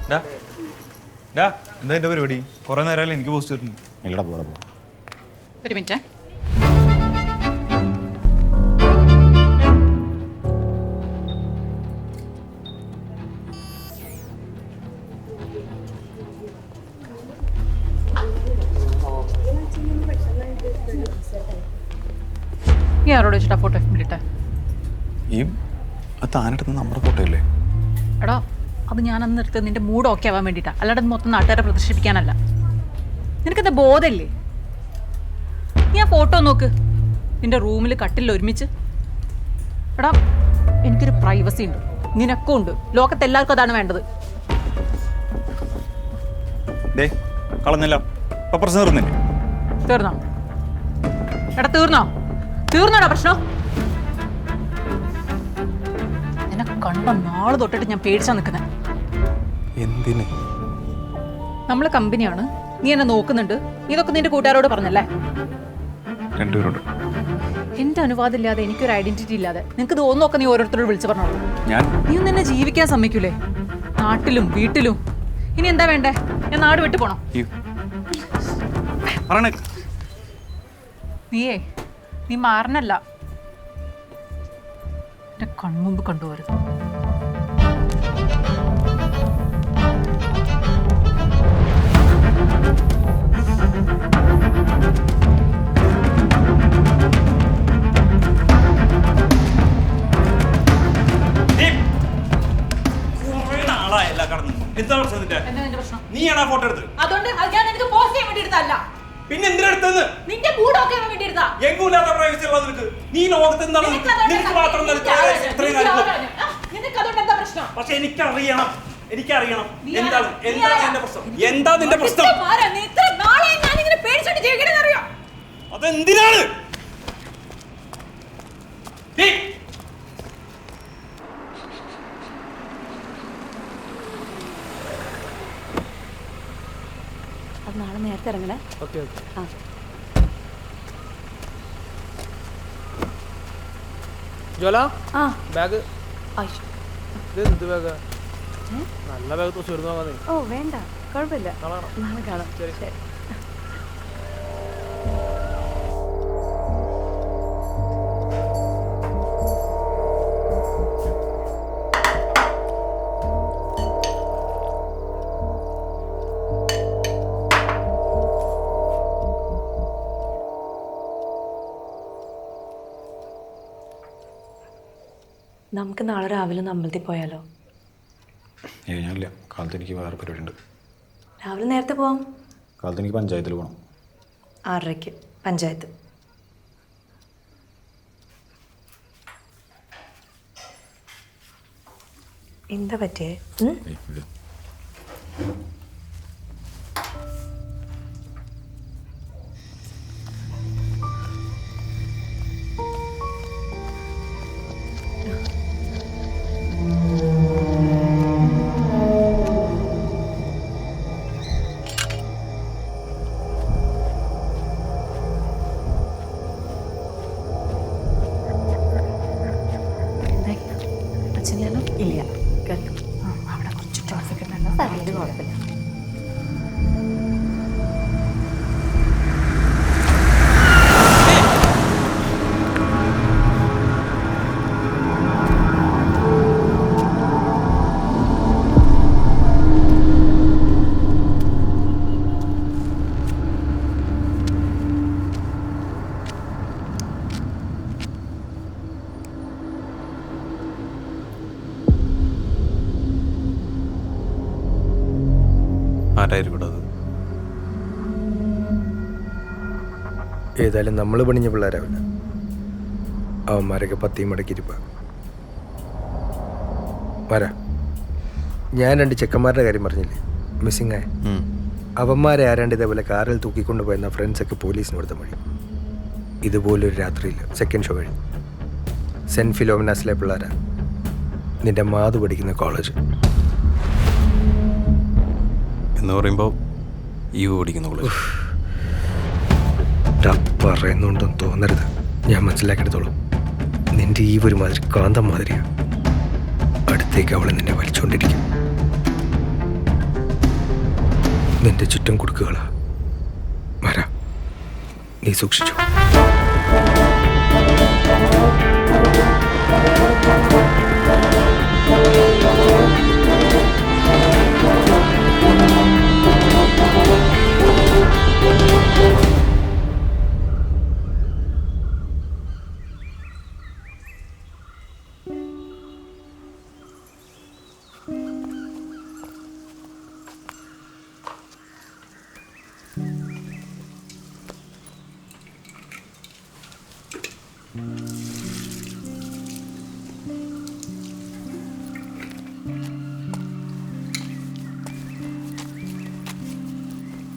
എന്നാ എന്താ എന്റെ പരിപാടി? കുറെ നേരമല്ലേ എനിക്ക് പോസ്റ്റ് വരുന്നു. ഒരു മിനിറ്റ്. നീ ആരോട് വെച്ചിട്ടാ ഫോട്ടോ ഇട്ടേ? ഈ താനെടുത്ത നമ്മുടെ ഫോട്ടോ അല്ലേ? എടാ, അത് ഞാൻ അന്ന് എടുത്തത് നിന്റെ മൂഡ് ഓക്കെ ആവാൻ വേണ്ടിയിട്ടാ, അല്ലാണ്ട് മൊത്തം നാട്ടുകാരെ പ്രദർശിപ്പിക്കാനല്ല. നിനക്കെന്താ ബോധമില്ലേ? നീ ആ ഫോട്ടോ നോക്ക്, നിന്റെ റൂമിൽ കട്ടിൽ ഒരുമിച്ച്. എടാ, എനിക്കൊരു പ്രൈവസി ഉണ്ട്, നിനക്കും ഉണ്ട്. ലോകത്ത് എല്ലാവർക്കും അതാണ് വേണ്ടത്. കളഞ്ഞല്ല തീർന്നോ? എടാ തീർന്നോടാ പ്രശ്നം? നിന്നെ കണ്ട നാളെ തൊട്ടിട്ട് ഞാൻ പേടിച്ചാ നിൽക്കുന്നത്. എന്തിന്? നമ്മള് കമ്പനിയാണ്, നീ എന്നെ നോക്കുന്നുണ്ട്. ഇതൊക്കെ നിന്റെ കൂട്ടുകാരോട് പറഞ്ഞല്ലേ? രണ്ടുപേരുണ്ട്. എന്റെ അനുവാദം ഇല്ലാതെ, എനിക്കൊരു ഐഡന്റിറ്റി ഇല്ലാതെ നിനക്ക് തോന്നുന്നൊക്കെ നീ ഓരോരുത്തരോട് വിളിച്ചു പറഞ്ഞോളൂ. നീ ഒന്നും എന്നെ ജീവിക്കാൻ സമ്മതിക്കൂലേ? നാട്ടിലും വീട്ടിലും. ഇനി എന്താ വേണ്ടേ? ഞാൻ നാട് വിട്ടു പോണോ? നീ മാറണല്ല, എന്റെ കൺമുമ്പ് കണ്ടുപോരുത്. നീയാണോ ഫോട്ടോ എടുത്തത്? പിന്നെ എന്തിനാ എടുത്തത്? എങ്ങൂല്ലാത്ത പ്രൈവസി ഉള്ളത് നിനക്ക്? നീ ലോകത്ത് എന്താണ് നിനക്ക് മാത്രം പക്ഷെ എനിക്കറിയണം എന്താണ് എന്റെ പ്രശ്നം? എന്താ നിന്റെ പ്രശ്നം? അതെന്തിനാണ്? നാളെ നേരത്തെ ഇറങ്ങണേ. ബാഗ് നല്ല ബാഗ് തൂർന്നോ? ഓ വേണ്ട, കുഴപ്പമില്ല, നാളെ കാണാം. ശരി. നമുക്ക് നാളെ രാവിലെ ഒന്ന് അമ്പലത്തിൽ പോയാലോ? ഞാനില്ല, കാലത്ത് എനിക്ക് വേറെ പരിപാടി ഉണ്ട്. രാവിലെ നേരത്തെ പോവാം. കാലത്ത് എനിക്ക് പഞ്ചായത്തിൽ പോകണം. 6:30 പഞ്ചായത്ത്. എന്താ പറ്റിയേ? ഇല്ല, അവിടെ കുറച്ച് ട്രാഫിക് ഉണ്ടല്ലോ. അത് കുഴപ്പമില്ല. ഏതായാലും നമ്മൾ പണിഞ്ഞ പിള്ളേരാവില്ല, അവന്മാരൊക്കെ പത്തിയും മടക്കിയിരിപ്പ. വരാ, ഞാൻ 2 ചെക്കന്മാരുടെ കാര്യം പറഞ്ഞില്ലേ മിസ്സിംഗ് ആയ? അവന്മാരെ ആരാണ്ട് ഇതേപോലെ കാറിൽ തൂക്കിക്കൊണ്ട് പോയെന്ന ഫ്രണ്ട്സൊക്കെ പോലീസിന് കൊടുത്ത മൊഴി. ഇതുപോലൊരു രാത്രിയിൽ സെക്കൻഡ് ഷോ കഴിഞ്ഞു. സെൻറ്റ് ഫിലോമിനാസിലെ പിള്ളേരാ, നിന്റെ മാതു പഠിക്കുന്ന കോളേജ് എന്ന് പറയുമ്പോൾ ഈ ഓടിക്കുന്ന പറയുന്നുണ്ടെന്ന് തോന്നരുത്. ഞാൻ മനസ്സിലാക്കിയെടുത്തോളാം. നിന്റെ ഈ ഒരു മാതിരി കാന്തം മാതിരിയാ. അടുത്തേക്ക് അവൾ നിന്നെ വലിച്ചുകൊണ്ടിരിക്കും. നിന്റെ ചുറ്റും കുടുക്കുകളാ. വരാ, നീ സൂക്ഷിച്ചു.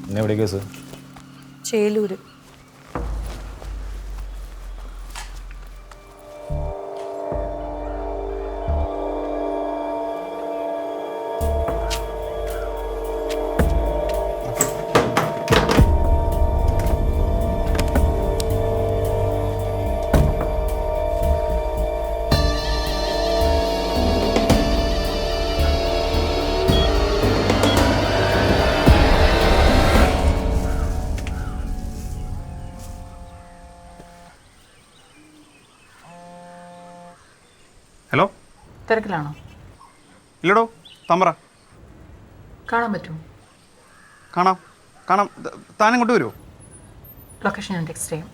എന്നെ എവിടെ കേസ്? ചേലൂര്. ഹലോ, തിരക്കിലാണോ? ഇല്ലടോ, തമ്പറ. കാണാൻ പറ്റുമോ? കാണാം. താൻ ഇങ്ങോട്ട് വരുമോ? ലൊക്കേഷൻ ഞാൻ ടെക്സ്റ്റ് ചെയ്യാം.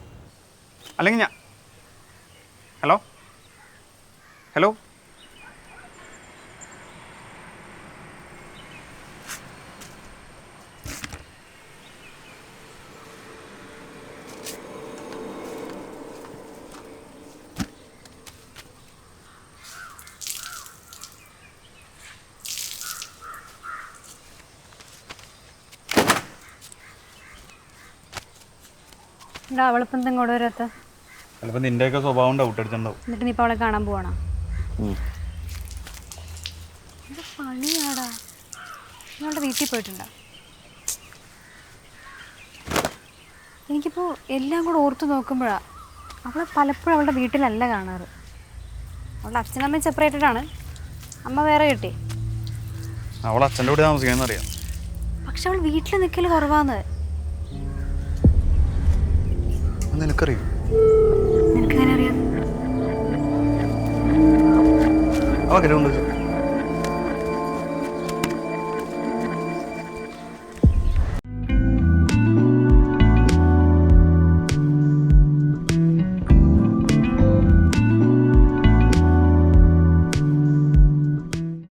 അല്ലെങ്കിൽ ഞാൻ ഹലോ അവളിപ്പം എന്താ ഇങ്ങോട്ട് വരാത്ത? ചിലപ്പോൾ നിൻ്റെയൊക്കെ സ്വഭാവം ഡൗട്ട് അടിച്ചിട്ടുണ്ടാവും. എന്നിട്ട് നീ ഇപ്പോൾ അവളെ കാണാൻ പോവാണോ? പണിയാടാ. നിങ്ങളുടെ വീട്ടിൽ പോയിട്ടുണ്ടോ? എനിക്കിപ്പോൾ എല്ലാം കൂടെ ഓർത്ത് നോക്കുമ്പോഴാണ് അവളെ പലപ്പോഴും അവളുടെ വീട്ടിലല്ല കാണാറ്. അവളുടെ അച്ഛനമ്മ സെപ്പറേറ്റഡ് ആണ്, അമ്മ വേറെ കിട്ടി. അവൾ അച്ഛൻ്റെ കൂടെ താമസിക്കാമെന്ന് അറിയാം. പക്ഷെ അവൾ വീട്ടിൽ നിൽക്കൽ കുറവാന്ന്. നിനക്കറിയോ? നിനക്കെങ്ങനെ അറിയാം? അവ ഗ്രൗണ്ട്